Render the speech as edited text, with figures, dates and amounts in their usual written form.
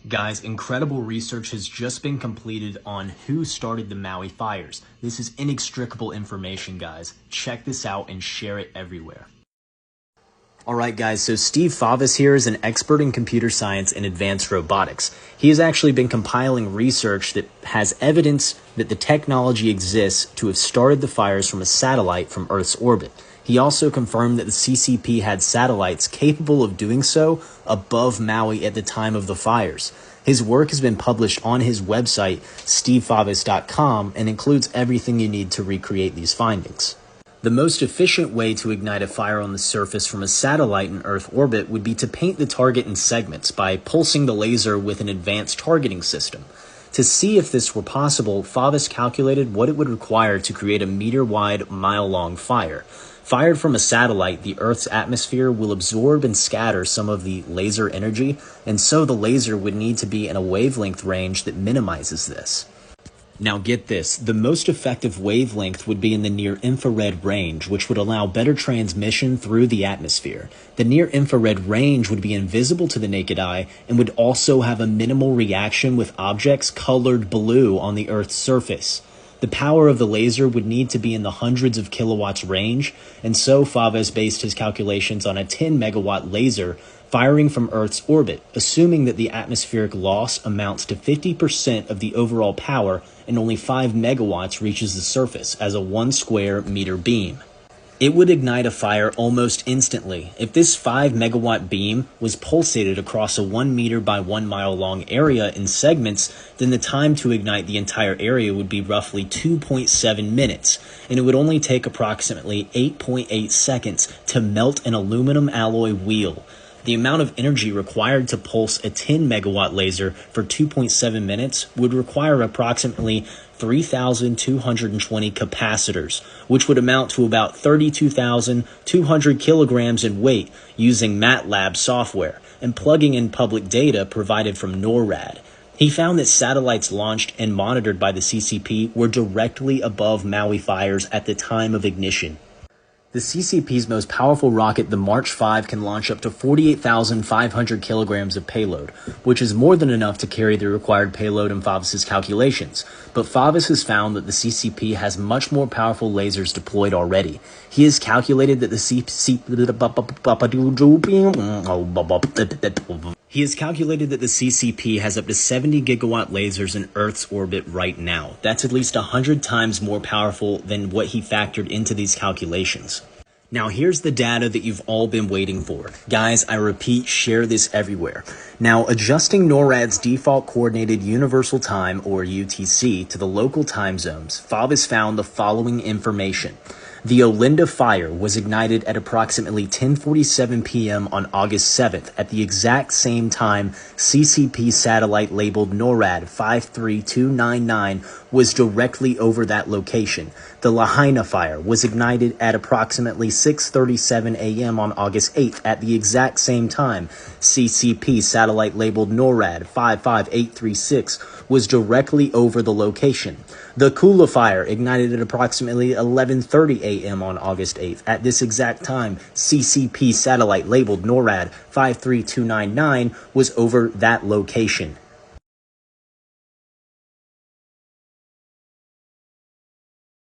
Guys, incredible research has just been completed on who started the Maui fires. This is inextricable information, guys. Check this out and share it everywhere. Alright guys, so Steve Favis here is an expert in computer science and advanced robotics. He has actually been compiling research that has evidence that the technology exists to have started the fires from a satellite from Earth's orbit. He also confirmed that the CCP had satellites capable of doing so above Maui at the time of the fires. His work has been published on his website, stevefavis.com, and includes everything you need to recreate these findings. The most efficient way to ignite a fire on the surface from a satellite in Earth orbit would be to paint the target in segments by pulsing the laser with an advanced targeting system. To see if this were possible, Favis calculated what it would require to create a meter-wide, mile-long fire. Fired from a satellite, the Earth's atmosphere will absorb and scatter some of the laser energy, and so the laser would need to be in a wavelength range that minimizes this. Now get this, the most effective wavelength would be in the near-infrared range, which would allow better transmission through the atmosphere. The near-infrared range would be invisible to the naked eye and would also have a minimal reaction with objects colored blue on the Earth's surface. The power of the laser would need to be in the hundreds of kilowatts range, and so Favis based his calculations on a 10 megawatt laser firing from Earth's orbit, assuming that the atmospheric loss amounts to 50% of the overall power and only 5 megawatts reaches the surface as a 1 square meter beam. It would ignite a fire almost instantly. If this 5 megawatt beam was pulsated across a 1 meter by 1 mile long area in segments, then the time to ignite the entire area would be roughly 2.7 minutes, and it would only take approximately 8.8 seconds to melt an aluminum alloy wheel. The amount of energy required to pulse a 10 megawatt laser for 2.7 minutes would require approximately 3,220 capacitors, which would amount to about 32,200 kilograms in weight using MATLAB software and plugging in public data provided from NORAD. He found that satellites launched and monitored by the CCP were directly above Maui fires at the time of ignition. The CCP's most powerful rocket, the March 5, can launch up to 48,500 kilograms of payload, which is more than enough to carry the required payload in Favis's calculations. But Favis has found that the CCP has much more powerful lasers deployed already. He has calculated that the CCP has up to 70 gigawatt lasers in Earth's orbit right now. That's at least 100 times more powerful than what he factored into these calculations. Now here's the data that you've all been waiting for. Guys, I repeat, share this everywhere. Now, adjusting NORAD's default coordinated universal time, or UTC, to the local time zones, Favis found the following information. The Olinda fire was ignited at approximately 10:47 p.m. on August 7th at the exact same time CCP satellite labeled NORAD 53299 was directly over that location. The Lahaina fire was ignited at approximately 6:37 a.m. on August 8th at the exact same time CCP satellite labeled NORAD 55836 was directly over the location. The Kula fire ignited at approximately 11:30 a.m. on August 8th. At this exact time, CCP satellite labeled NORAD 53299 was over that location.